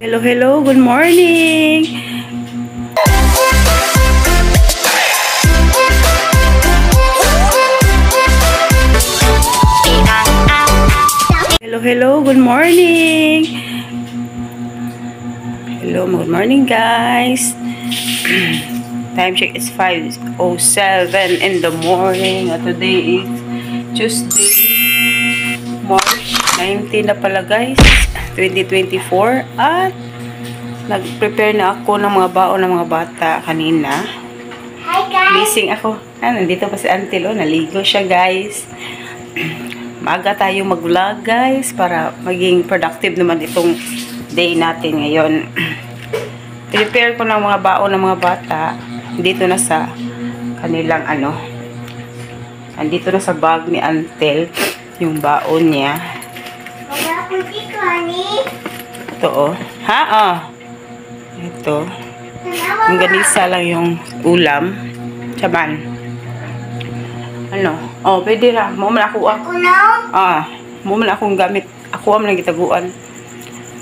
Hello, hello, good morning! Hello, hello, good morning! Hello, good morning guys! Time check is 5:07 in the morning. At today is Tuesday, March 19 na pala guys, 2024. At nag-prepare na ako ng mga baon ng mga bata kanina. Hi guys! Missing ako. Nandito pa si Auntie Lo. Naligo siya guys. Maaga tayo mag-vlog guys para maging productive naman itong day natin ngayon. Prepare ko ng mga baon ng mga bata. Dito na sa kanilang andito na sa bag ni Antel yung baon niya. Wala ko si Connie. Ito oh. Ha? Oh. Ito. Yung ganisa lang yung ulam. Saban. Ano? Oh, pwede ra. Mo man ako. Ako na? Mo man akong gamit. Ako man lang gitaguan.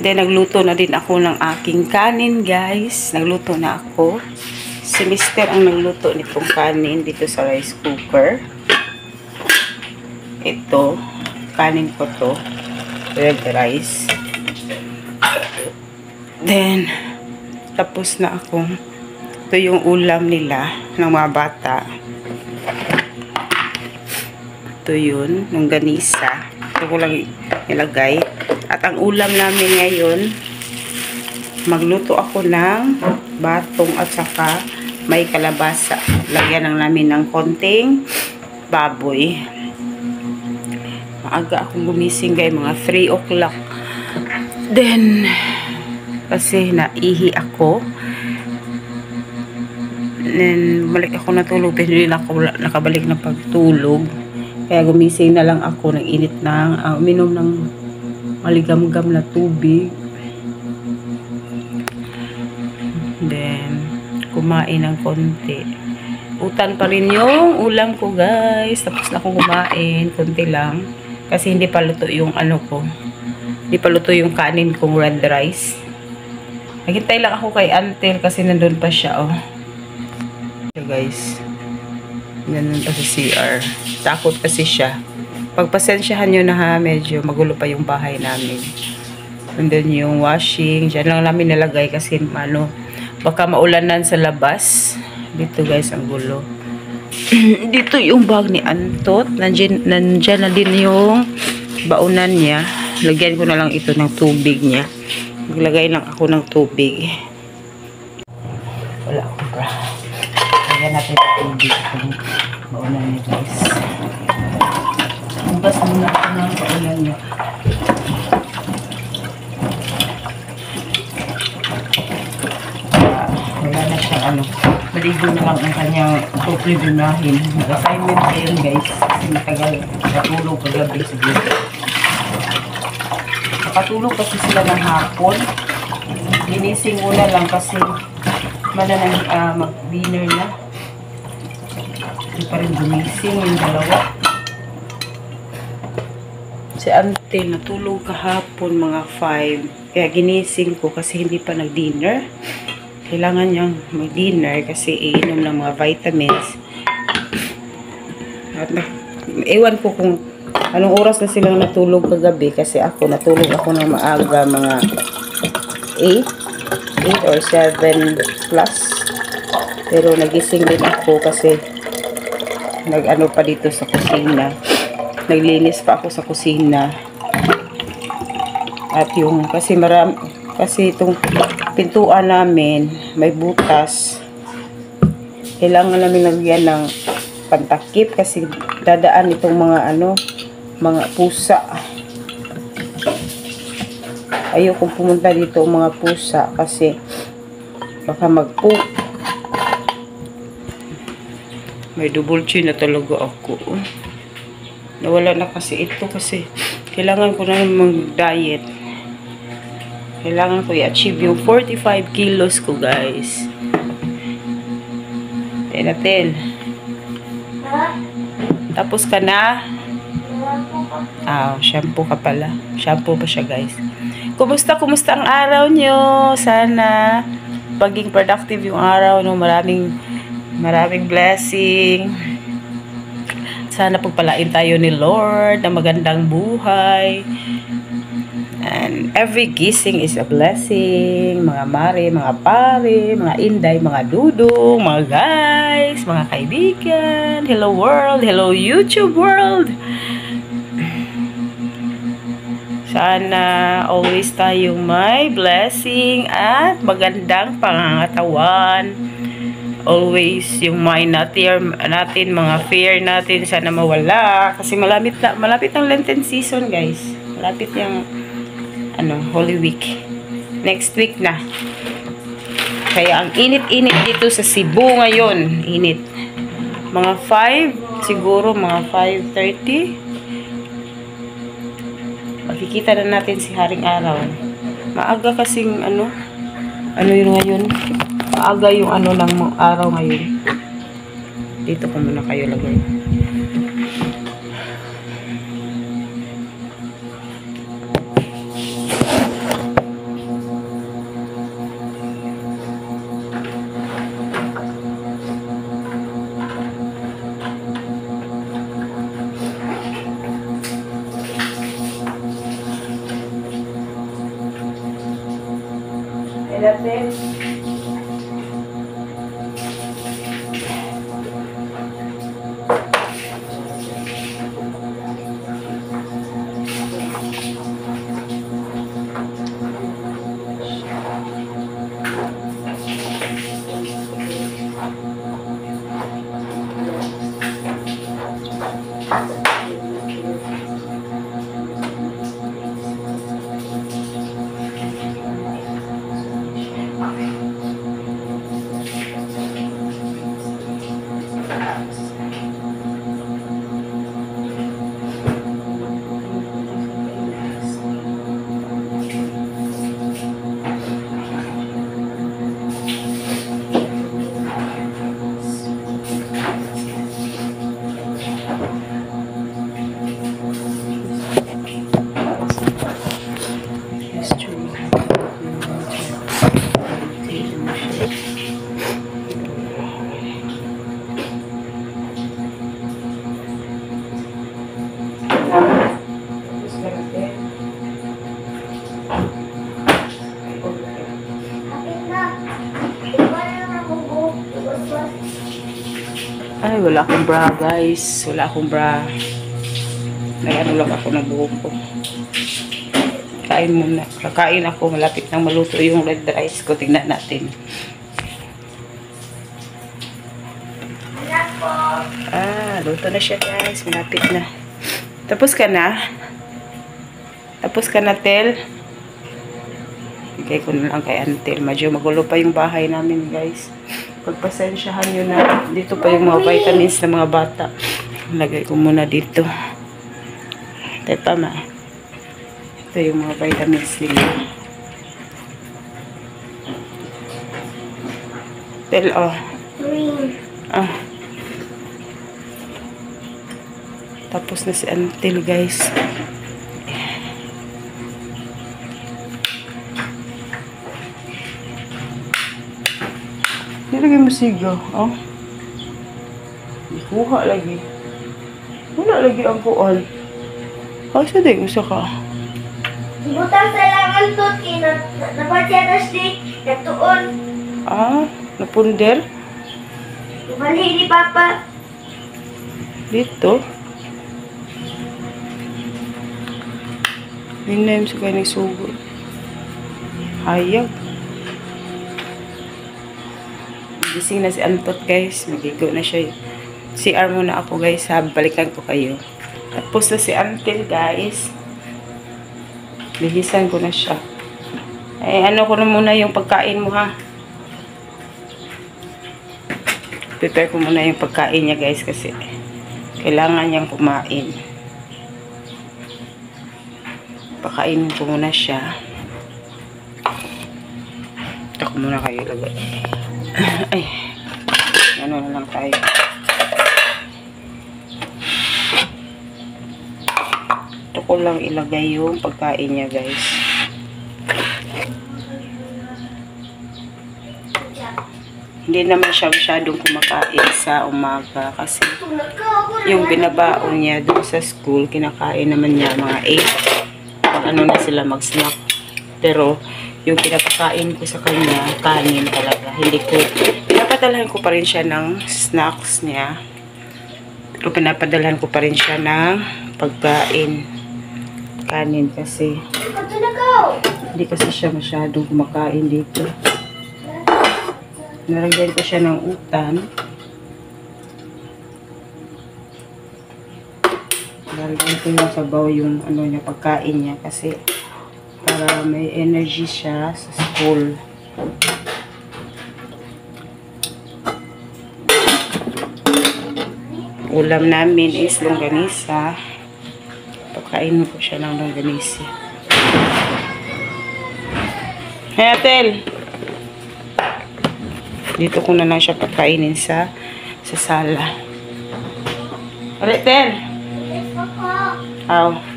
Then nagluto na din ako ng aking kanin, guys. Nagluto na ako. Si Mister ang nagluto nitong kanin dito sa rice cooker. Ito, kanin ko to. Red rice. Then, tapos na akong, ito yung ulam nila ng mga bata. Ito yun, ng ganisa. Ito ko lang nilagay. At ang ulam namin ngayon, magluto ako ng batong at saka may kalabasa. Lagyan lang namin ng konting baboy. Maaga akong gumising guys, mga 3 o'clock. Then, kasi naihi ako. Then, balik ako natulog. Pero hindi na ako nakabalik ng pagtulog. Kaya gumising na lang ako ng init ng uminom ng maligam-gam na tubig. Then, kumain ng konti. Utan pa rin yung ulam ko guys. Tapos na akong kumain. Konti lang. Kasi hindi pa luto yung ko. Hindi pa luto yung kanin kong red rice. Naghintay lang ako kay Antel kasi nandun pa siya oh. So guys. Nandun pa sa CR. Takot kasi siya. Pagpasensyahan nyo na ha. Medyo magulo pa yung bahay namin. Nandun yung washing. Diyan lang namin nalagay kasi baka maulanan sa labas. Dito guys ang gulo. Dito yung bag ni Antot. Nandyan na din yung baonan niya. Lagyan ko na lang ito ng tubig niya. Maglagay lang ako ng tubig. Wala akong bra. Lagyan natin ng tubig itong baonan niya guys. Hugas muna ako ng baonan niya. Wala na siyang maligo na lang ang kanyang tuplibunahin. Nag-assignment na yun guys. Kasi matagal nakatulog kagabi siguro. Nakatulog kasi sila ng hapon. Ginising muna lang kasi mag-dinner na. Hindi pa rin gumising yung dalawa. Si Ante natulog kahapon mga 5. Kaya ginising ko kasi hindi pa nag-dinner. Kailangan niyang mag-dinner kasi iinom ng mga vitamins. At ewan ko kung anong oras na silang natulog kagabi kasi natulog ako ng maaga mga 8 or 7 plus. Pero nagising din ako kasi pa dito sa kusina. Naglinis pa ako sa kusina. At yung kasi itong pintuan namin may butas. Kailangan namin lagyan ng pantakip kasi dadaan itong mga pusa. Ayokong pumunta dito mga pusa kasi baka mag-poop. May double chin na talaga ako. Nawala na kasi ito kasi kailangan ko na mag-diet. Kailangan ko i-achieve yung 45 kilos ko, guys. Tenatel. Tapos ka na? Shampoo ka pala. Shampoo pa siya, guys. Kumusta ang araw nyo? Sana maging productive yung araw, no? Maraming blessing. Sana pagpalain tayo ni Lord na magandang buhay. And every gising is a blessing. Mga mare, mga pare, mga inday, mga dudong, mga guys, mga kaibigan. Hello world, hello YouTube world. Sana always tayong may blessing at magandang pangangatawan. Always yung mind natin, mga fear natin, sana mawala. Kasi malapit ang Lenten season, guys. Malapit yung Holy Week. Next week na. Kaya ang init-init dito sa Cebu ngayon. Init. Mga 5, siguro mga 5:30. Makikita na natin si Haring Araw. Maaga kasing ano yun ngayon? Maaga yung ng araw ngayon. Dito ko muna kayo lagay. Natin. Ay, wala akong bra, guys. Wala akong bra. Nag-ano lang ako ng buhok ko. Kain muna. Kakain ako. Malapit nang maluto yung red rice ko. Tingnan natin. Luto na siya, guys. Malapit na. Tapos ka na? Tapos ka na, Tel? Bigay ko na lang kay Antel. Medyo magulo pa yung bahay namin, guys. Pagpasensyahan nyo na. Dito pa yung mga vitamins ng mga bata. Lagay ko muna dito. Tepa ma. Ito yung mga vitamins nila. Tel, oh. Tapos na si Antel, guys. Nilagay mo sigaw, oh. Ikuha lagi. Wala lagi ang kuan. Asa din usa ka? Butang sa langan to, napasyatas di, natuon. Napunder? Ibali ni Papa. Dito? Hinayam sa kayo sugo. Hayag. Gising na si Antot, guys. Magigo na siya. CR muna ako, guys. Balikan ko kayo. Tapos na si Antil, guys. Bihisan ko na siya. Ano ko na muna yung pagkain mo, ha? Prepare ko muna yung pagkain niya, guys, kasi kailangan niyang kumain. Pakainin ko muna siya. Ito ko muna kayo lagay. Ay, ano na lang tayo. Ito ko lang ilagay yung pagkain niya, guys. Hindi naman siya masyadong kumakain sa umaga kasi yung binabaon niya doon sa school, kinakain naman niya mga 8. Pag ano na sila mag-snack. Pero yung pinapakain ko sa kanya, kanin talaga. Hindi ko, pinapadalhan ko pa rin siya ng snacks niya. Pero pinapadalhan ko pa rin siya ng pagkain. Kanin kasi. Hindi kasi siya masyadong kumakain dito. Nalagyan ko siya ng utan. Nalagyan ko yung sabaw yung ano niya, pagkain niya kasi para may energy siya sa school. Ulam namin is longganisa. Pagkain ko siya ng longganisa. Hey, Atel! Dito ko na lang siya pagkainin sa sala. Dali, Tel!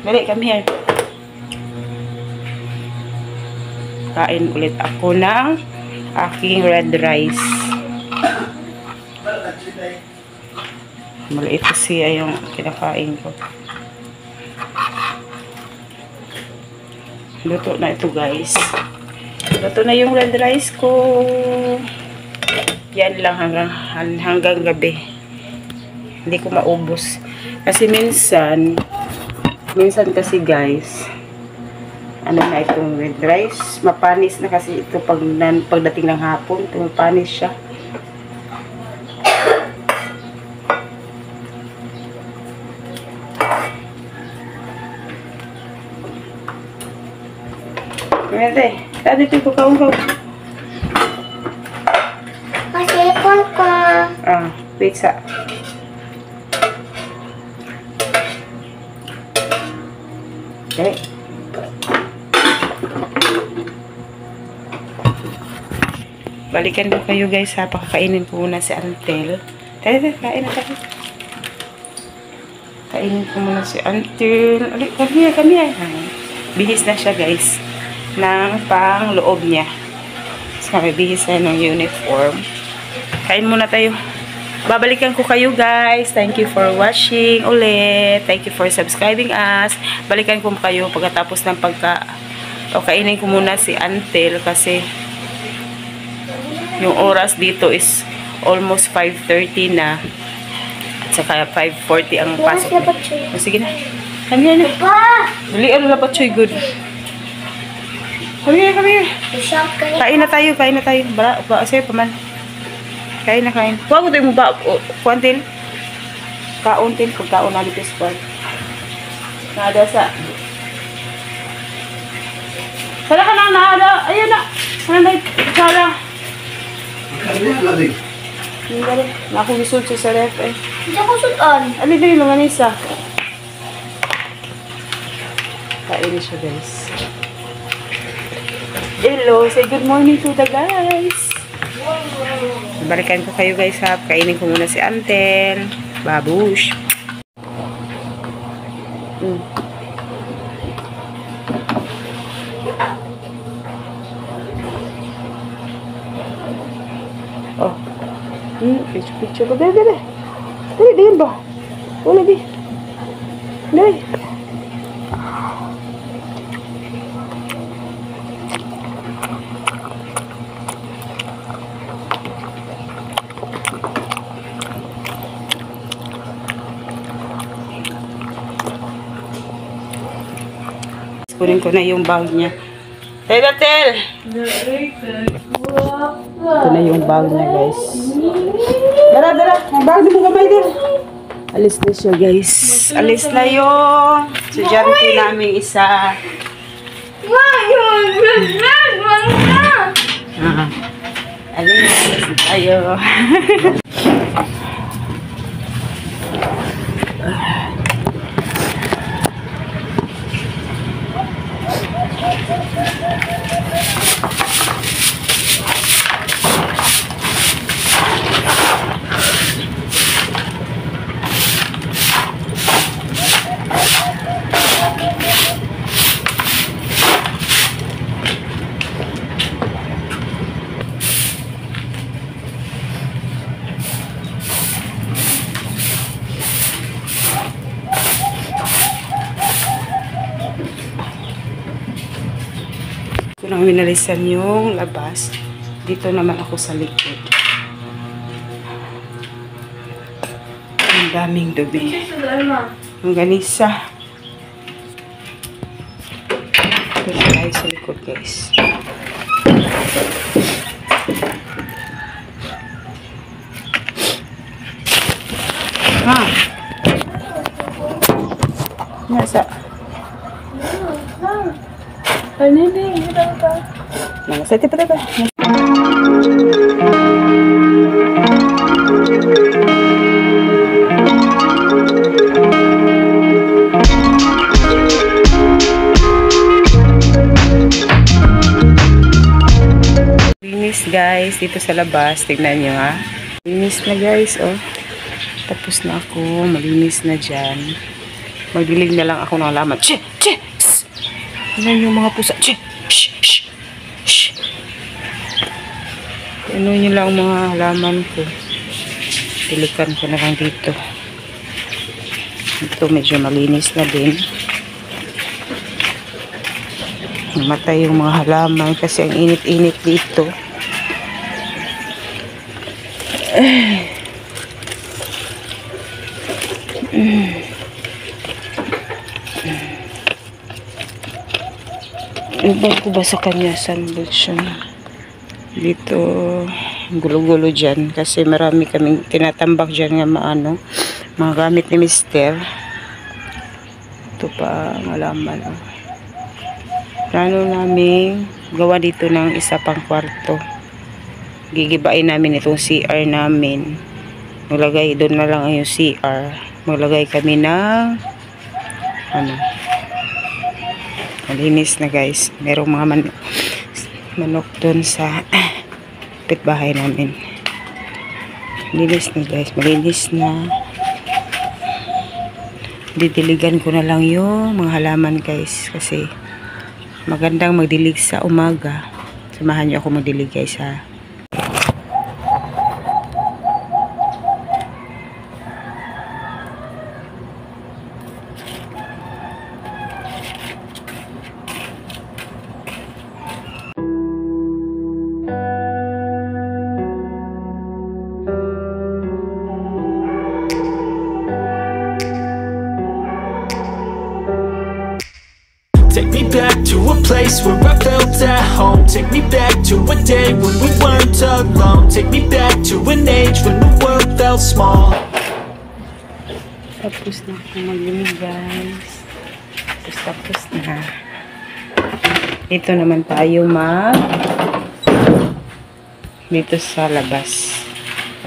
Dali, come here. Kain ulit ako ng aking red rice. Maliit kasi yung kinakain ko. Luto na ito, guys. Luto na yung red rice ko. Yan lang hanggang gabi. Hindi ko maubos. Kasi minsan kasi, guys, ano na itong red rice, mapanis na kasi ito pagdating ng hapon, mapanis siya. Ate, dito ko kaungkaw. Masipon ko. Pizza. Okay. Balikan ko kayo, guys, ha. Pakakainin ko muna si Antel. Tara, kain na tayo. Kainin ko muna si Antel. Come here. Bihis na siya, guys, ng pang-loob niya. So, bihis na ng uniform. Kain muna tayo. Babalikan ko kayo, guys. Thank you for watching ulit. Thank you for subscribing us. Balikan ko kayo pagkatapos ng kainin ko muna si Antel kasi yung oras dito is almost 5:30 na. At saka 5:40 ang pasok. Sige na. Come here na. Dali, lapat choy good. Come here. Kain na tayo. Sige, paman. Kain. Huwag ko tayo mo ba? Kuantil? Kauntil. Pagkaon na dito sa part. Nada sa. Sala ka na, nada. Ayun na. Sala. Naku gisod siya sa ref eh. Hindi ako sudan. Alin na yung langanisa. Kain siya, guys. Hello. Say good morning to the guys. Balikan ko kayo, guys, ha. Kainin ko muna si Antel. Babush. Picture ko. Dali. Dali ba? Wala, di. Dali. Kunin ko na yung bag niya. Hey, Datel! Ito na yung bag niya, guys. Dara. Bag mo kamay din. Alis na siya, guys. Alis na yung estudyante namin isa. Alis na tayo. winalisan yung labas. Dito naman ako sa likod. Ang daming dumi. Ang ganisa. Ito tayo sa likod, guys. Nasa? Nasa ito pa ba? Linis guys, dito sa labas. Tignan nyo ha. Linis na guys, oh. Tapos na ako. Malinis na dyan. Magdilig na lang ako ng halaman. Che! Che! Ano yung mga pusa? Che! Shh! Shh! Shh! Ano nyo lang mga halaman ko. Dilikan ko na lang dito. Ito medyo malinis na din. Namatay yung mga halaman kasi ang init-init dito. Ibang ko ba sa kanya sandwich yun? Dito gulo-gulo dyan kasi marami kaming tinatambak dyan nga maano, mga gamit ni Mister. Ito pa malaman. Plano namin gawa dito ng isa pang kwarto. Gigibain namin itong CR namin. Maglagay doon na lang yung CR. Maglagay kami ng ano, malinis na guys. Merong mga manok doon sa pitbahay namin. Malinis na guys. Malinis na. Didiligan ko na lang yung mga halaman guys. Kasi magandang magdilig sa umaga. Samahan niyo ako magdilig guys ha. Take me back to a place where I felt at home. Take me back to a day when we weren't alone. Take me back to an age when the world felt small. Tapos na ako maglinig guys. Tapos na. Dito naman tayo dito sa labas.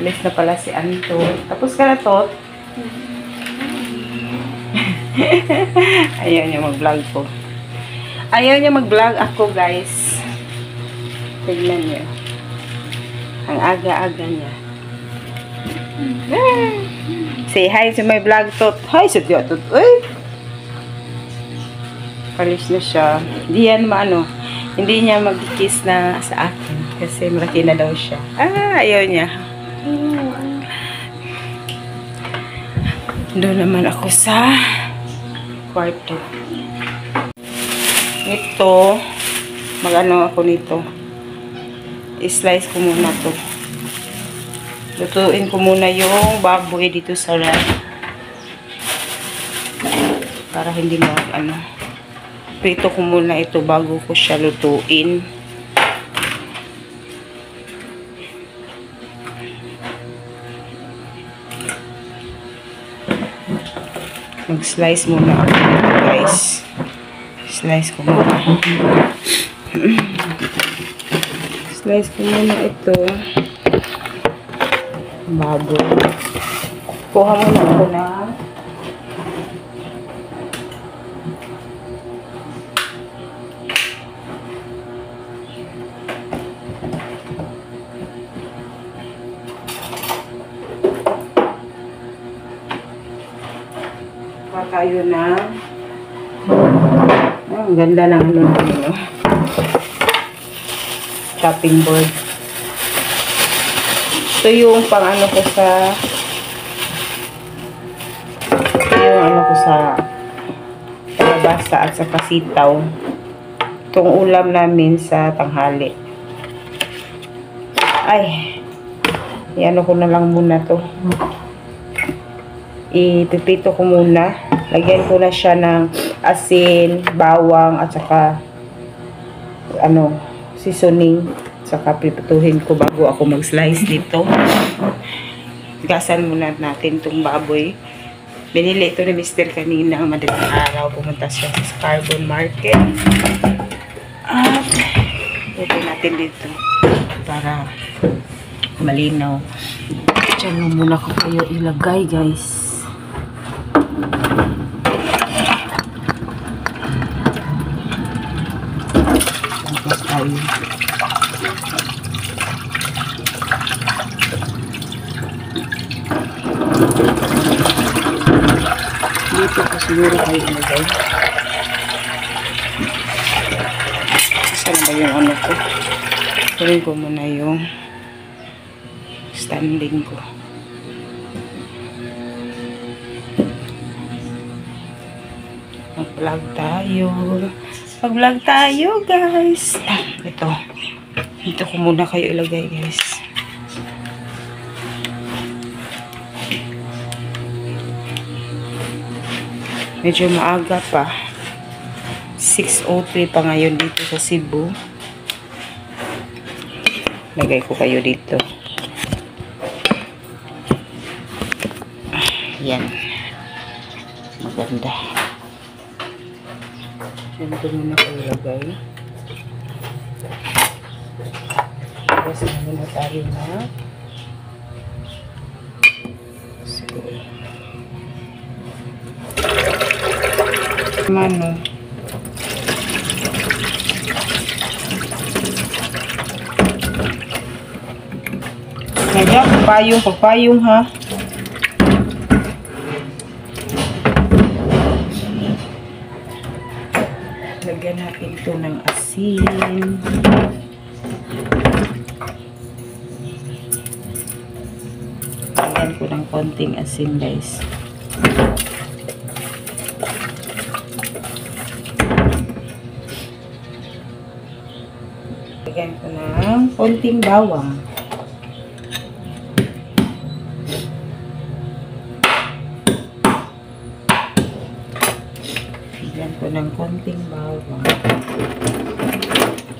Alis na pala si Anto. Tapos ka na to? Ayaw niya mag-vlog ko. Ayaw niya mag-vlog ako guys. Tignan niyo. Ang aga-aga niya. Say hi to my vlog tot. Hi sa diya tot. Uy! Palis na siya. Hindi yan hindi niya mag-kiss na sa akin. Kasi malaki na daw siya. Ayaw niya. Doon naman ako sa kwarto. Ito, mag-ano ako nito. I-slice ko muna to. Lutuin ko muna yung baboy dito sa ref. Para hindi prito ko muna ito bago ko siya lutuin. Mag-slice muna ako guys. Slice ko muna. Slice ko muna ito. Baboy. Kuha muna ako na tayo na ang ganda ng chopping board. Ito yung pang ko sa palabasa at sa pasitaw. itong ulam namin sa tanghali. Ay, i-ano ko na lang muna to. Ipipito ko muna. Lagyan ko na siya ng asin, bawang, at saka seasoning. Saka pipituhin ko bago ako mag-slice dito. Gasan muna natin itong baboy. Binili ito ni Mr. kanina madaling araw. Pumunta siya sa Carbon Market. At ito natin dito para malinaw. Diyan mo muna ko kayo ilagay, guys. Tapos tayo. Dito ko siguro kayo ilagay. Saan ba yung ano ko? Tuloy ko muna yung standing ko. Mag-vlog tayo. Mag-vlog tayo, guys. Ito. Dito ko muna kayo ilagay, guys. Medyo maaga pa. 6:03 pa ngayon dito sa Cebu. Lagay ko kayo dito. Yan. Maganda. Yan ko muna kayo lagay. Tapos muna tayo na. Sige. Mano. Kaya pagpayong ha. Lagyan natin ito ng asin. Lagyan ko ng konting asin, guys. Lagyan ko ng konting bawang. Lagyan ko ng konting bawang.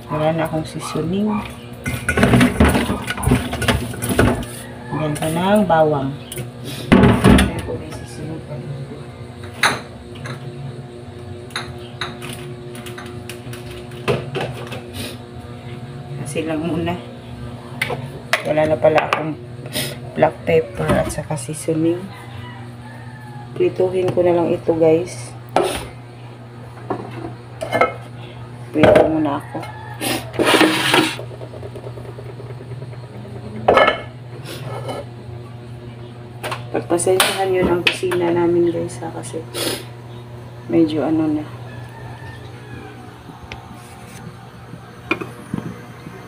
Wala na akong seasoning. Lagyan ko ng bawang. Lagyan ko ng seasoning pa dito. Kasi lang muna. Wala na pala akong black pepper at saka seasoning. Prituhin ko na lang ito, guys. Prito muna ako. Pagpasensyahan yun ang kusina namin, guys, ha, kasi medyo ano na.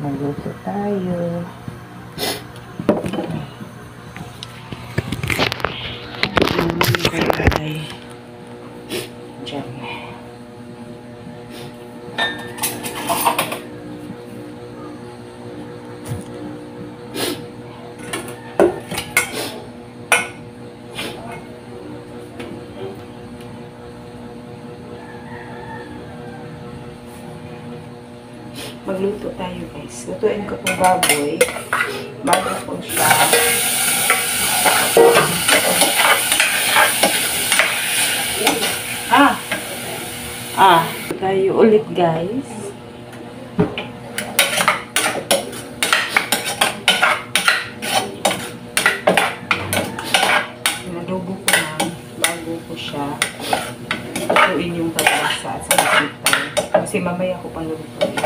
Magluto tayo. Ay. Diyan. Magluto tayo, guys. Lutuin ko itong baboy bago ko siya tayo ulit, guys. Inadobo ko na bago ko siya lutuin yung kalabasa at sitaw. Kasi mamaya ko pang lutuin.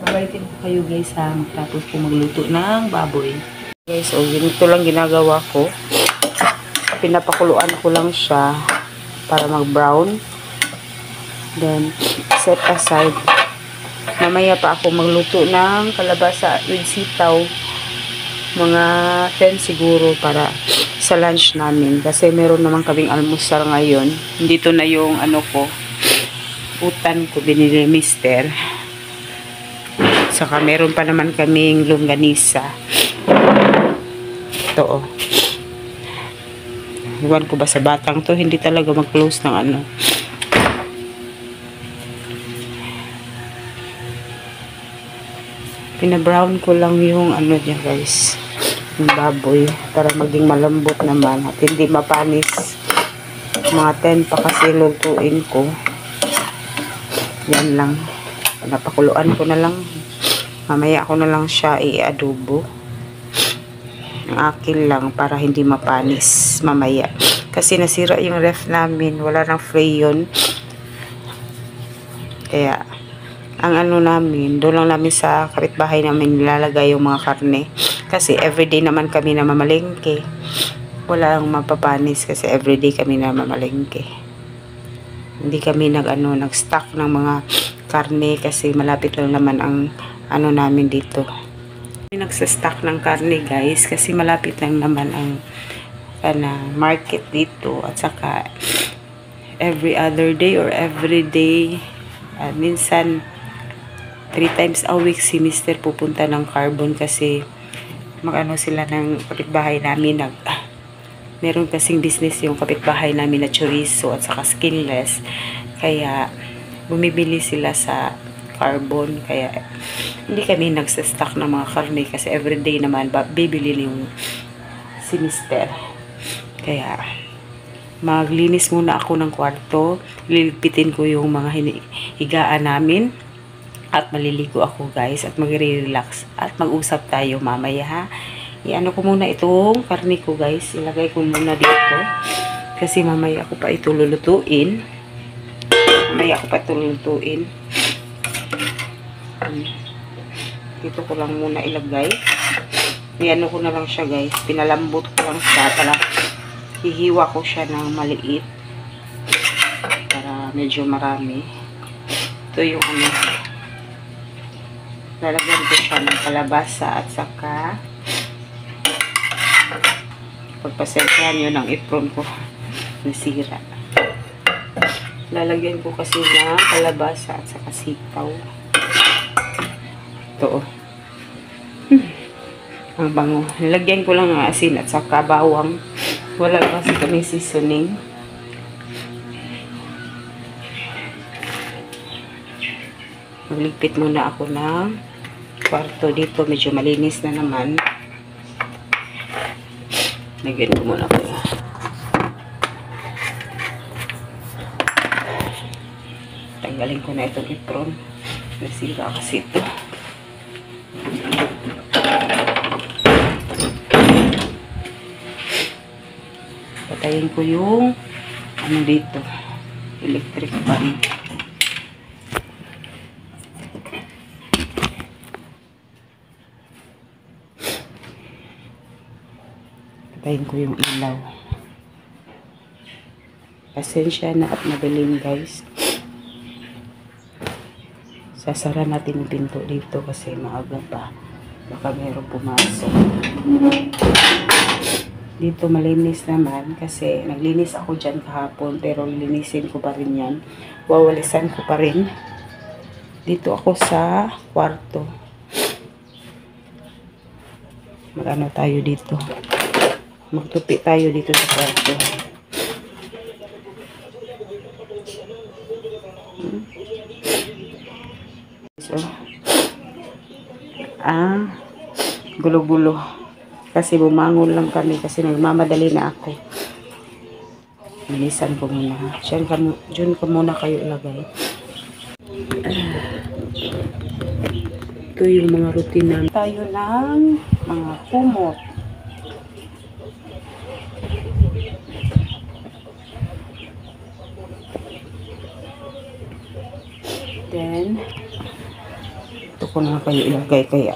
Babalikin ko kayo, guys, ha, matapos ko magluto ng baboy. Guys, so ganito lang ginagawa ko. Pinapakuluan ko lang siya para mag-brown. Then, set aside. Mamaya pa ako magluto ng kalabasa with sitaw. Mga 10 siguro para sa lunch namin. Kasi meron naman kaming almusal ngayon. Dito na yung ano ko, utan ko binili ni Mister. Saka meron pa naman kaming longganisa. Ito oh. Iwan ko ba sa batang to, hindi talaga mag-close ng ano. Pina-brown ko lang yung ano dyan guys, yung baboy, para maging malambot naman at hindi mapanis. Mga 10 pa kasi lutuin ko. Yan lang. Napakuluan ko na lang. Mamaya ko na lang siya i-adobo. Ang akin lang para hindi mapanis mamaya. Kasi nasira yung ref namin. Wala nang freon. Kaya, ang ano namin, doon lang namin sa kapitbahay namin nilalagay yung mga karne. Kasi everyday naman kami na mamalengke. Wala ang mapapanis kasi everyday kami na mamalengke. Hindi kami nag-stock ng mga karne kasi malapit lang naman ang ano namin dito. Nagsa-stock ng karne guys kasi malapit lang naman ang market dito at saka every other day or every day minsan 3 times a week si Mister pupunta ng Carbon kasi mag-ano sila ng kapitbahay namin meron kasing business yung kapitbahay namin na chorizo at saka skinless kaya bumibili sila sa Carbon kaya hindi kami nagsa-stock ng mga karne kasi everyday naman bibili yung si Mister. Kaya maglinis muna ako ng kwarto, liligpitin ko yung mga higaan namin at maliligo ako guys at magre-relax at mag-usap tayo mamaya ha. I-ano ko muna itong karne ko guys, ilagay ko muna dito kasi mamaya ko pa ito lulutuin. Dito ko lang muna ilagay. I-ano ko na lang siya guys, pinalambot ko lang siya para hihiwa ko siya ng maliit para medyo marami. Ito yung ano, lalagyan ko siya ng kalabasa at saka pagpasensyahan nyo ng apron ko nasira. Lalagyan ko kasi ng kalabasa at saka sitaw. Ito oh. Ang bango. Nilagyan ko lang ng asin at saka bawang. Wala kasi kami seasoning. Magligpit muna ako ng kwarto dito. Medyo malinis na naman. Lagyan ko muna ako. Tanggalin ko na itong apron. Nasira kasi ito. Patayin ko yung ano dito, electric fan. Patayin ko yung ilaw. Pasensya na at madilim guys. Sasara natin yung pinto dito kasi maaga pa. Baka mayroong pumasok. Dito malinis naman kasi naglinis ako dyan kahapon pero linisin ko pa rin yan. Wawalisan ko pa rin. Dito ako sa kwarto. Mag-ano tayo dito. Magtupi tayo dito sa kwarto. So, gulo-gulo. Kasi bumangon lang kami kasi nagmamadali na ako. Bilisan ko muna. Diyan ka muna kayo ilagay. Ito yung mga routine namin. Tayo ng mga kumot. Then, ito ko na kayo ilagay kaya.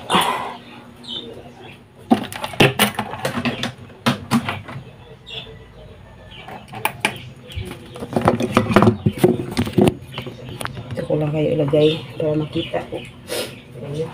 Ito ko lang kayo ilagay para makita ko. Ayan.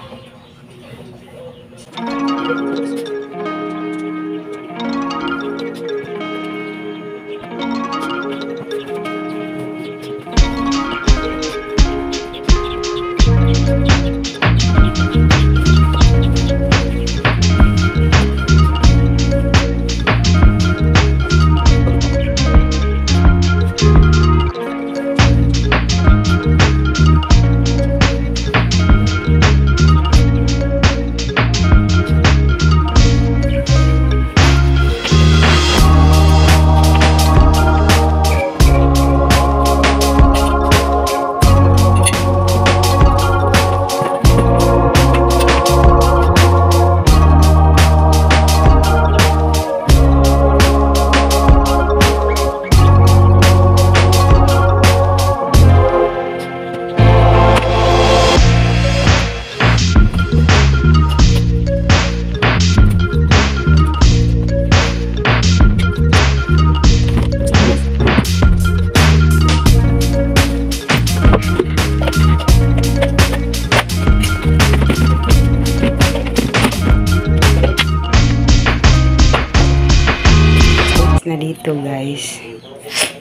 Dito guys.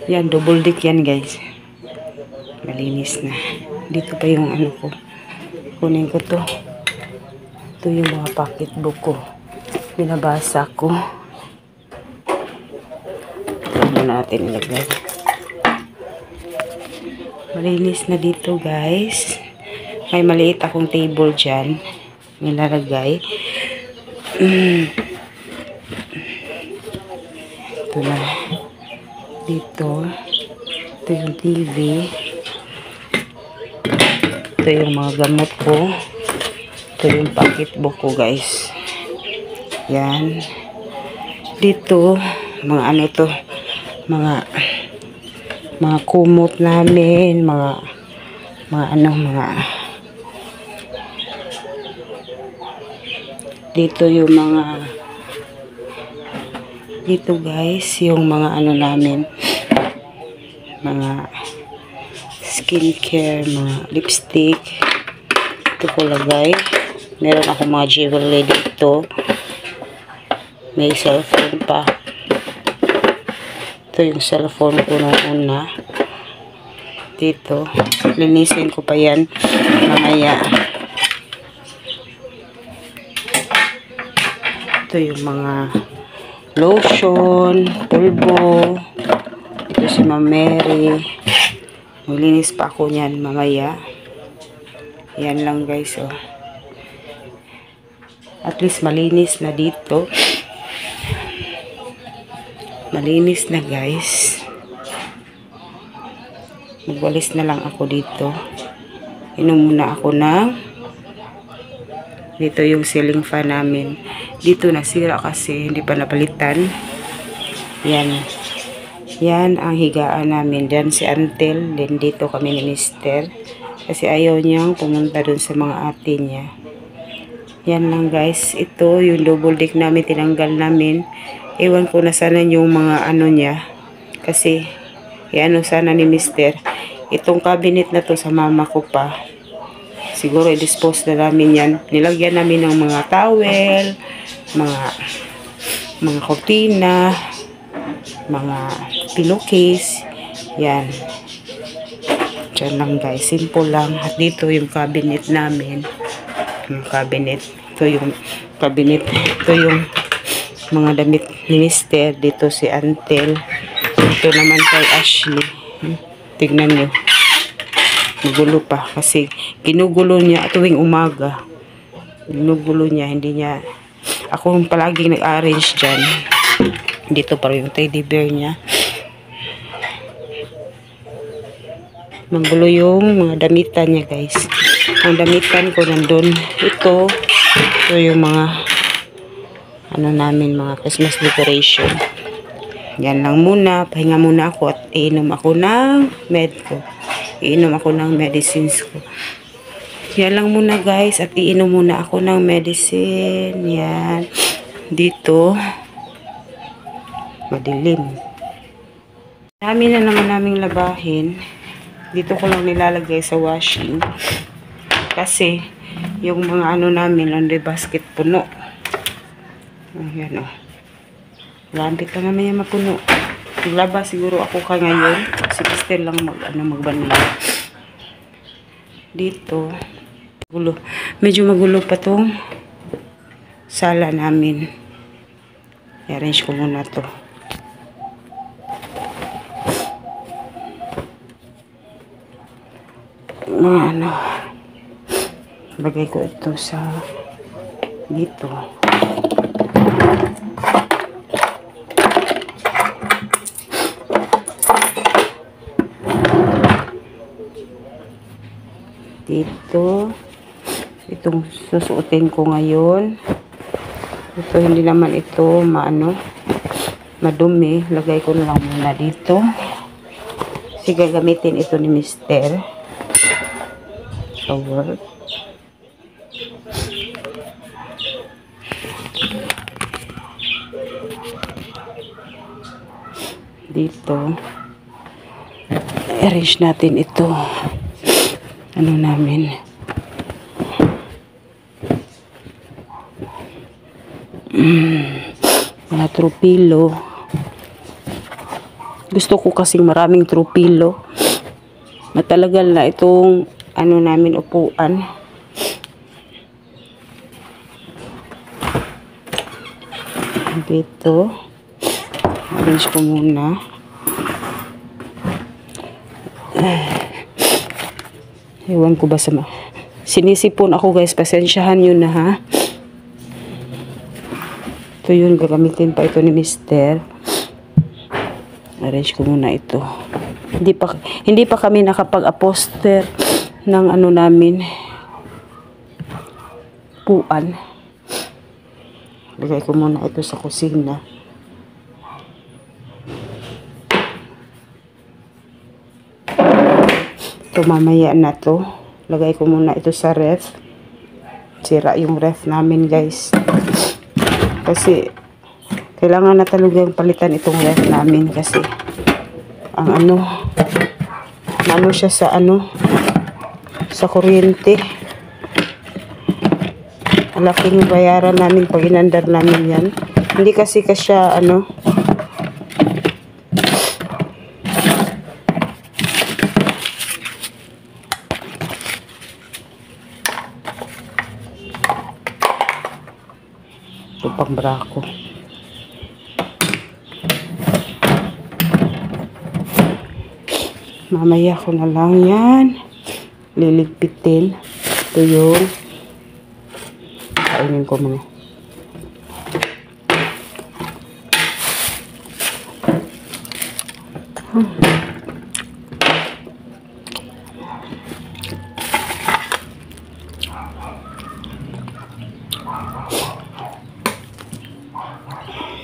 Yan, double deck yan guys. Malinis na. Dito pa yung ano ko. Kunin ko to. Ito yung mga pocketbook ko. Binabasa ko. Ano natin ilagay. Malinis na dito guys. May maliit akong table dyan. Nilalagay. Ito na. Dito. Ito yung TV. Ito yung mga gamot ko. Ito yung pocketbook ko guys. Yan. Dito. Mga ano to. Mga kumot namin. Mga dito yung mga dito guys yung mga ano namin, mga skincare, mga lipstick. Ito ko lagay. Meron ako mga jewelry dito. May cellphone pa. Ito yung cellphone ko nung una. Dito. Linisin ko pa yan mamaya. Ito yung mga lotion, pulbo. Ito si Ma'am Mary. Maglinis pa ako niyan mamaya. Yan lang guys, oh. At least malinis na dito. Malinis na guys. Magwalis na lang ako dito. Inom muna ako ng dito yung ceiling fan namin. Dito nasira kasi hindi pa napalitan. Yan. Yan ang higaan namin. Diyan si Antel. Then dito kami ni Mister. Kasi ayaw niyang pumunta dun sa mga ate niya. Yan lang guys. Ito yung double deck namin. Tinanggal namin. Ewan ko na sana yung mga ano niya. Kasi ano sana ni Mister. Itong cabinet na to sa mama ko pa. Siguro i-dispose na namin yan. Nilagyan namin ng mga towel, mga kortina, mga pillowcase. Yan. Diyan lang guys. Simple lang. At dito yung cabinet namin. Yung cabinet. Ito yung cabinet. Ito yung mga damit ni Mister. Dito si Antel. Ito naman kay Ashley. Tignan nyo. Magulo pa. Kasi ginugulo niya tuwing umaga. Ginugulo niya. Hindi niya. Ako yung palaging nag-arrange dyan. Dito pa yung teddy bear niya. Magulo yung mga damitan niya guys. Ang damitan ko nandun. Ito yung mga ano namin, mga Christmas decoration. Yan lang muna. Pahinga muna ako at iinom ako ng med ko. Iinom ako ng medicines ko. Yan lang muna guys. At iinom muna ako ng medicine. Yan. Dito. Madilim. Dami na naman naming labahin. Dito ko lang nilalagay sa washing. Kasi yung mga ano namin, laundry basket puno. Ayan o. Lambit pa naman yan mapuno. Naglaba siguro ako ka ngayon. Si Mister lang magbanla. Dito. Gulo. Medyo magulo pa tong sala namin. I-arrange ko muna to. Ano. Lagay ko ito sa dito. Dito. Itong susuotin ko ngayon. Ito hindi naman ito madumi. Lagay ko na lang muna dito. Kasi gagamitin ito ni Mister sa work. Dito. Arrange natin ito. Ano namin. Mga tropilo. Gusto ko kasing maraming tropilo. Matalagal na itong ano namin upuan. Dito. Arrange ko muna. Ewan ko ba sa sinisipon ako guys. Pasensyahan nyo na ha. Ito yun. Gagamitin pa ito ni Mister. Arrange ko muna ito. Hindi pa kami nakapag-upholster ng ano namin. Puan. Lagay ko muna ito sa kusina. Ito mamaya na to. Lagay ko muna ito sa ref. Sira yung ref namin guys. Kasi kailangan na talagang palitan itong ref namin kasi ang ano siya sa sa kuryente. Ang laking bayaran namin pag inandar namin yan. Hindi kasi siya ito pang brako. Mamaya ko na lang yan liligpitin. Ito yung kainin ko mga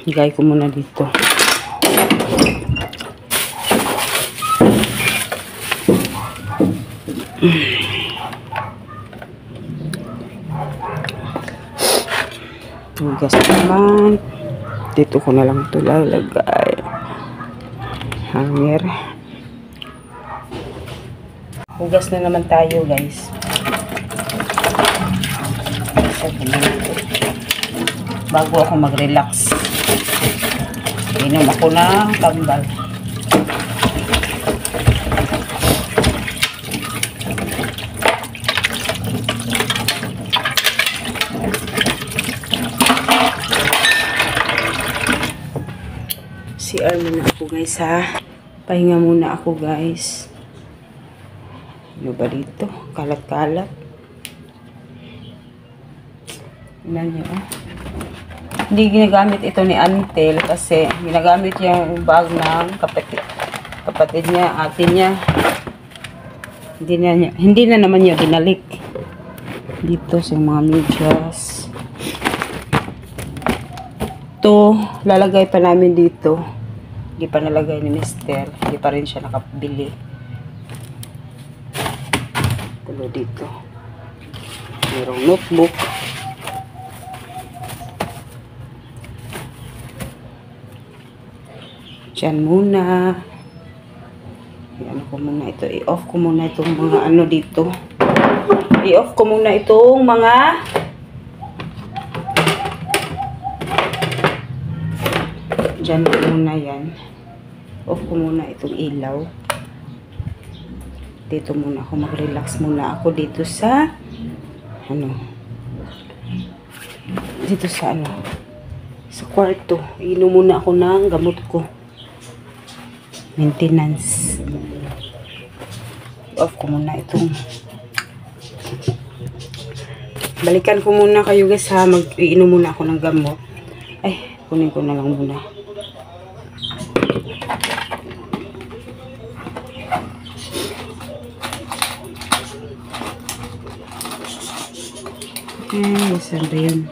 higay ko muna dito. Hugas naman. Dito ko na lang ito lalagay. Hanger. Hugas na naman tayo guys. Bago ako mag-relax. Inom ako ng kambal. CR muna ako guys ha. Pahinga muna ako guys. Ano ba dito? Kalat-kalat. Tignan niyo oh. Hindi ginagamit ito ni Antel kasi ginagamit niya yung bag ng kapatid niya, ate niya. Hindi na naman niya binalik. Dito sa mga medyas. Ito, lalagay pa namin dito. Hindi pa nalagay ni Mister. Hindi pa rin siya nakabili. Tulo dito. Mayroong notebook. Diyan muna. I-ano ko muna ito. I-off ko muna itong mga ano dito. I-off ko muna itong mga diyan ko muna yan. Off ko muna itong ilaw. Dito muna ako. Mag-relax muna ako dito sa dito sa sa kwarto. Inom muna ako ng gamot ko. Maintenance. Off ko muna itong balikan ko muna kayo guys ha. Mag-iinom muna ako ng gamot. Ay, kunin ko na lang muna. Saan ba yun?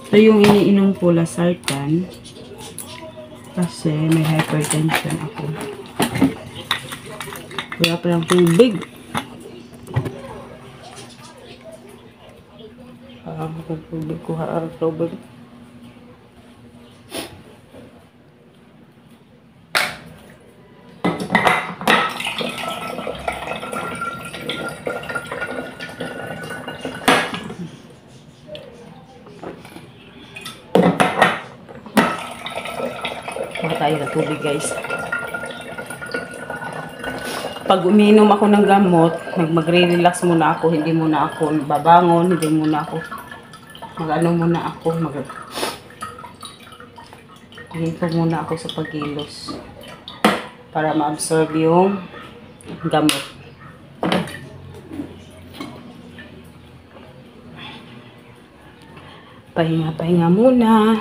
Ito yung iniinom ko, Lasartan. Kasi may hypertension ako. Kaya palang tubig. Tubig ko tubig. tayo ng tubig, guys. Pag uminom ako ng gamot, magre-relax muna ako. Hindi muna ako babangon, hindi muna ako hinto muna ako sa pagkilos para ma-absorb yung gamot. Pahinga muna.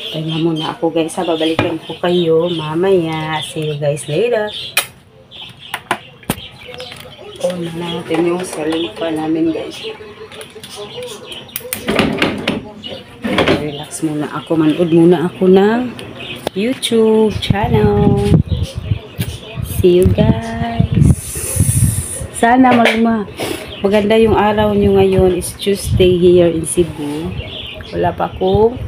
Pahinga muna ako, guys. Babalikan ko kayo mamaya. See you guys later. On na natin yung ceiling fan namin, guys. Relax muna ako. Manood muna ako ng YouTube channel. See you guys. Sana maganda yung araw nyo ngayon. It's Tuesday here in Cebu. Wala pa akong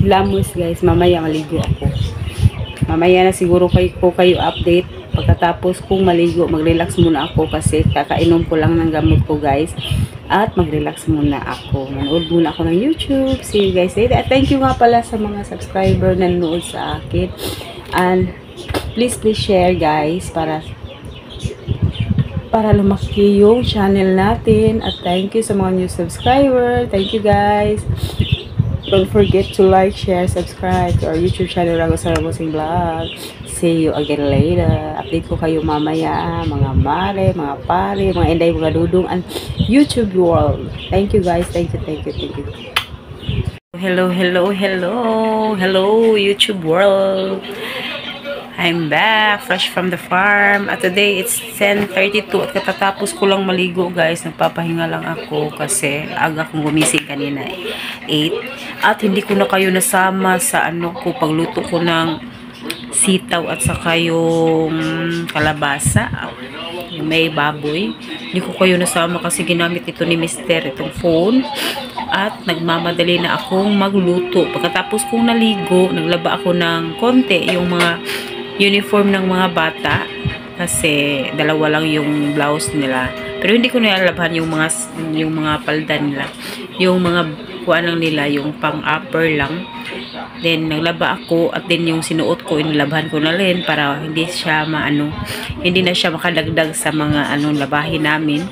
glamorous, guys. Mamaya maligo ako. Mamaya na siguro kayo update. Pagkatapos kung maligo, mag-relax muna ako kasi kakainom ko lang ng gamot ko, guys. At mag-relax muna ako. Manood muna ako ng YouTube. See you guys later. At thank you nga pala sa mga subscriber na nanood sa akin. And please share, guys, para lumaki yung channel natin. At thank you sa mga new subscriber. Thank you, guys. Don't forget to like, share, subscribe to our YouTube channel, Rago Sarabosing Vlog. See you again later. Update ko kayo mamaya, mga mare, mga pare, mga inday, mga dudong, and YouTube world. Thank you, guys. Thank you. Hello, YouTube world. I'm back, fresh from the farm. At today, it's 10:32 at katatapos ko lang maligo, guys. Nagpapahinga lang ako kasi aga kong gumising kanina, 8. At hindi ko na kayo nasama sa pagluto ko ng sitaw at saka yung kalabasa, yung may baboy. Hindi ko kayo nasama kasi ginamit ito ni Mister, itong phone. At nagmamadali na akong magluto. Pagkatapos kong naligo, naglaba ako ng konti yung mga uniform ng mga bata kasi dalawa lang yung blouse nila. Pero hindi ko nilalaban yung mga palda nila. Yung mga kuanang nila, yung pang-upper lang. Then naglaba ako at then yung sinuot ko inilabhan ko na rin para hindi siya hindi na siya makadagdag sa mga labahin namin.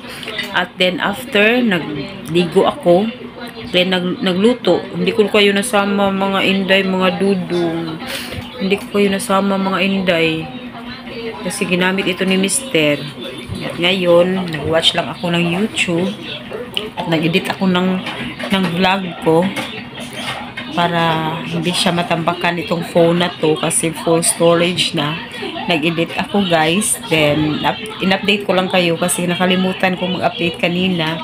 At then after nagligo ako, then nagluto. Hindi ko kayo nasama mga inday, mga dudong. Hindi ko kayo nasama mga inday kasi ginamit ito ni Mister. At ngayon nag-watch lang ako ng YouTube at nag-edit ako ng vlog ko para hindi siya matambakan itong phone na to kasi full storage na. Nag-edit ako, guys. Then in-update ko lang kayo kasi nakalimutan ko mag-update kanina.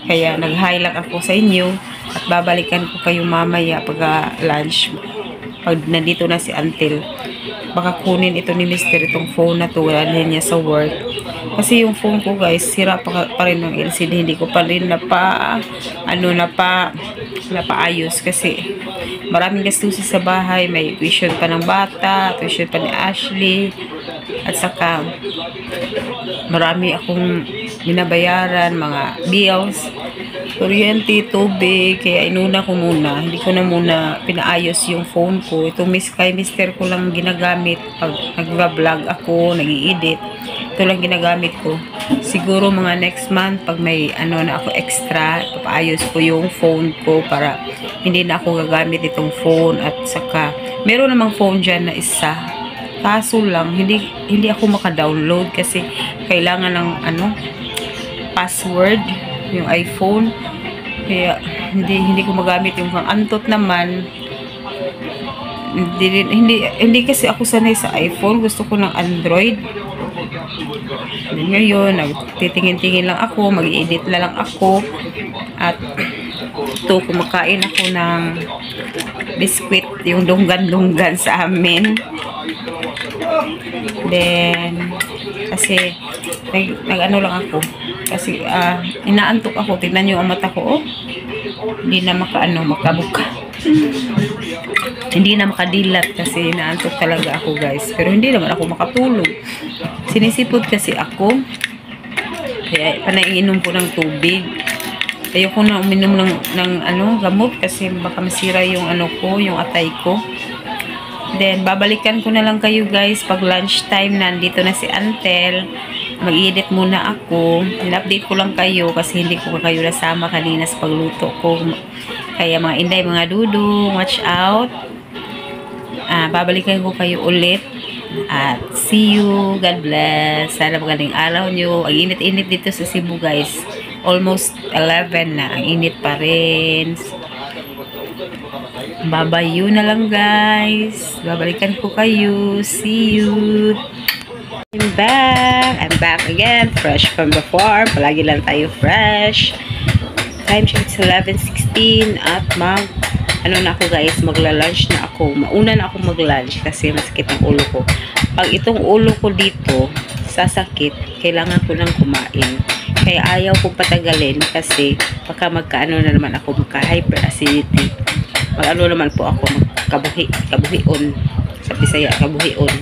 Kaya nag-hi lang ako sa inyo at babalikan ko kayo mamaya pagka lunch. Pag nandito na si Antil, baka kunin ito ni Mister itong phone na to. Wala niya sa work. Kasi yung phone ko, guys, sira pa rin ng LCD. Hindi ko pa rin napaayos kasi maraming gastusin sa bahay. May tuition pa ng bata, tuition pa ni Ashley, at saka marami akong binabayaran, mga bills, kuryente, tubig. Kaya inuna ko muna, hindi ko na muna pinaayos yung phone ko. Itong kay Mister ko lang ginagamit pag nag-vlog ako, nag-i-edit. Ito lang ginagamit ko. Siguro mga next month pag may na ako extra, papaayos ko yung phone ko para hindi na ako gagamit itong phone. At saka meron namang phone dyan na isa, kaso lang hindi ako maka-download kasi kailangan ng password yung iPhone. Kaya hindi ko magamit yung antot naman. Hindi kasi ako sanay sa iPhone, gusto ko ng Android. Ngayon nagtitingin-tingin lang ako, mag-edit na lang ako. At ito, kumakain ako ng biskwit, yung dunggan-dunggan sa amin. Then kasi nag-ano lang ako kasi inaantok ako. Tingnan nyo ang mata ko, hindi na makabuka. Hindi na makadilat kasi inaantok talaga ako, guys. Pero hindi naman ako makatulog. Sinisipod kasi ako. Kaya panaiinom ko ng tubig. Ayoko na uminom ng gamot kasi baka masira yung yung atay ko. Then, babalikan ko na lang kayo guys pag lunchtime. Nandito na si Antel. Mag-edit muna ako. In-update ko lang kayo kasi hindi ko kayo nasama kanina sa pagluto ko. Kaya mga inday, mga dudong, watch out. Babalikan ko kayo ulit. At see you. God bless. Sana magaling araw nyo. Ang init-init dito sa Cebu guys. Almost 11 na. Ang init pa rin. Babayu na lang guys. Babalikan ko kayo. See you. I'm back again. Fresh from the farm. Palagi lang tayo fresh. Time check is 11:16 at ano na ako guys, magla-lunch na ako. Mauna na ako mag-lunch kasi masakit ang ulo ko. Pag itong ulo ko dito sasakit, kailangan ko nang kumain. Kaya ayaw kong patagalin kasi baka magkaano na naman ako, magka-hyperacidity. Mag-ano naman po ako, kabuhion. Sa Bisaya, kabuhion.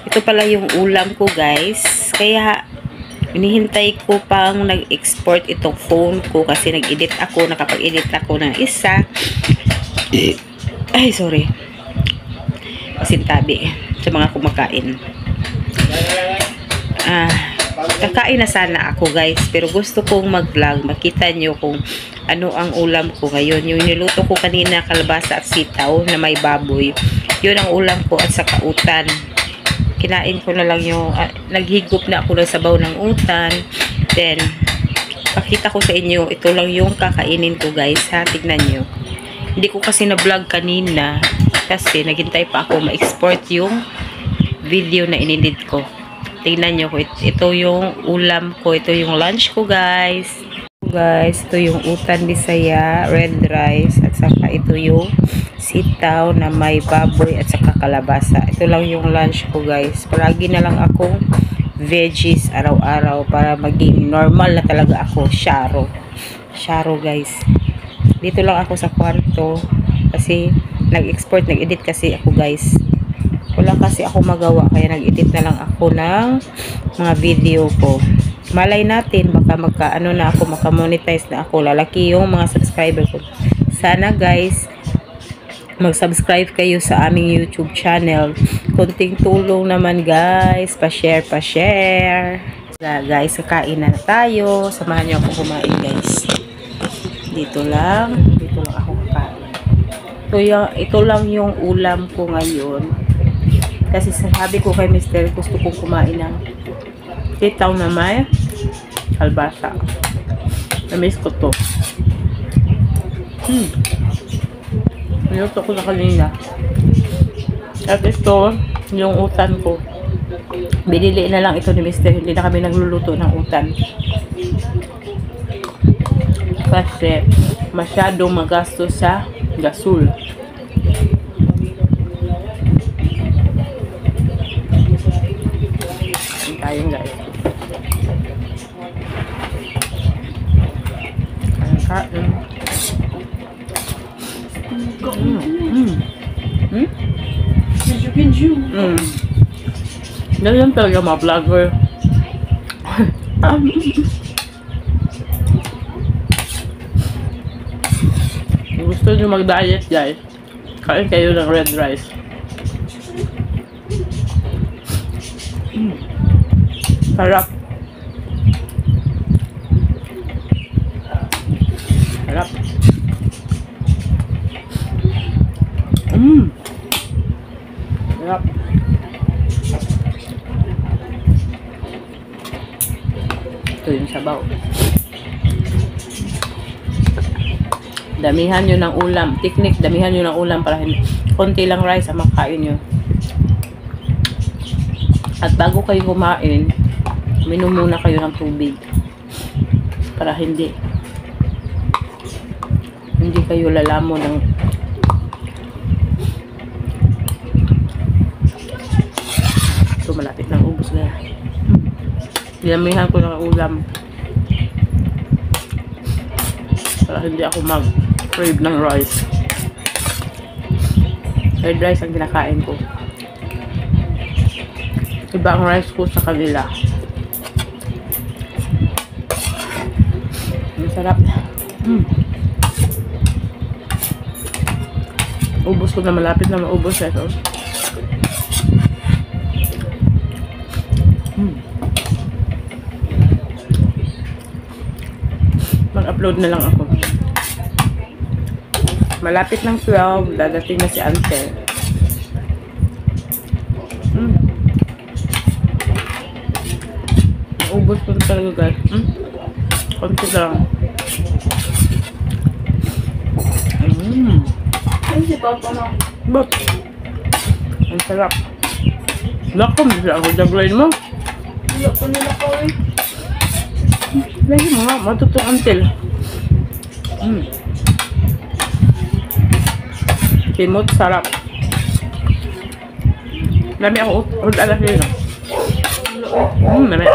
Ito pala yung ulam ko guys. Kaya hinihintay ko pang nag-export itong phone ko kasi nag-edit ako, nakapag-edit ako ng isa. Ay, sorry. Pasintabi sa mga kumakain. Kakain na sana ako guys, pero gusto kong mag-vlog. Makita nyo kung ano ang ulam ko ngayon. Yung niluto ko kanina, kalabasa at sitaw na may baboy. Yun ang ulam ko at saka utan. Kinain ko na lang yung, naghigop na ako ng sabaw ng utan. Then, pakita ko sa inyo, ito lang yung kakainin ko guys, ha, tignan nyo. Hindi ko kasi na-vlog kanina kasi naghintay pa ako ma-export yung video na inedit ko. Tingnan nyo ko, ito yung ulam ko, ito yung lunch ko guys. Ito yung utan Bisaya, red rice, at saka ito yung sitaw na may baboy at saka kalabasa. Ito lang yung lunch ko guys. Palagi na lang akong veggies araw-araw para maging normal na talaga ako. Sharo guys. Dito lang ako sa kwarto kasi nag-export, nag-edit kasi ako guys. Wala kasi ako magawa kaya nag-edit na lang ako ng mga video ko. Malay natin baka magka-ano na ako, maka-monetize na ako. Lalaki yung mga subscriber ko. Sana guys mag-subscribe kayo sa aming YouTube channel. Konting tulong naman guys. Pa-share. Guys, kakain na tayo. Samahan niyo ako kumain guys. Dito lang ako kakain. Ito lang yung ulam ko ngayon. Kasi sabi ko kay Mr. gusto kong kumain ng sitaw na may kalbasa. Na-miss ko to. Niluto ko na kanina. At ito, yung utan ko. Binili na lang ito ni Mr. Hindi na kami nagluluto ng utan. Kasi masyadong magastos sa gasol. Kain guys. Kain. Ganyan talaga mga vlogger. Gusto nyo mag-diet guys, kain kayo ng red rice. Sarap. Sarap. Sarap. Ito yung sabaw. Damihan nyo ng ulam. Technique, damihan nyo ng ulam para hindi. Konti lang rice ang makain nyo. At bago kayo kumain, minom muna kayo ng tubig. Para hindi kayo lalamo ng ito malapit ng ubos na. Dinamihan ko ng ulam para hindi ako mag-crave ng rice. Red rice ang kinakain ko. Iba ang rice ko sa kanila. Ang sarap. Ubos ko na, malapit na maubos ito. Mag-upload na lang ako. Malapit ng 12, dadating na si Ante. Naubos ko na talaga guys. Konti lang. Ay, si Papa mo. But, ang sarap. Lakom, bisa ako jaglayin mo. Wala ko nila ko eh. Lagi mo nga, matutong Antel. Timot, sarap. Dami ako ud alas yun. Dami.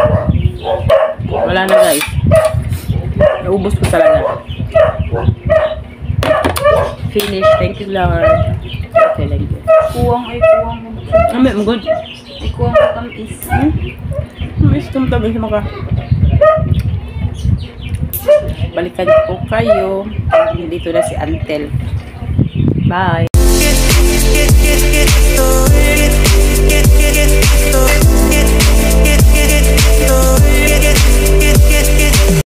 Wala na guys. Naubos ko talaga. Finish. Thank you Lord. Okay, thank you. Kuwang ay kuwang. Ambil mo good. Ay kuwang ka tamis. Miss kong tabi sa maka. Balikan ko kayo. Dito na si Antel. Bye.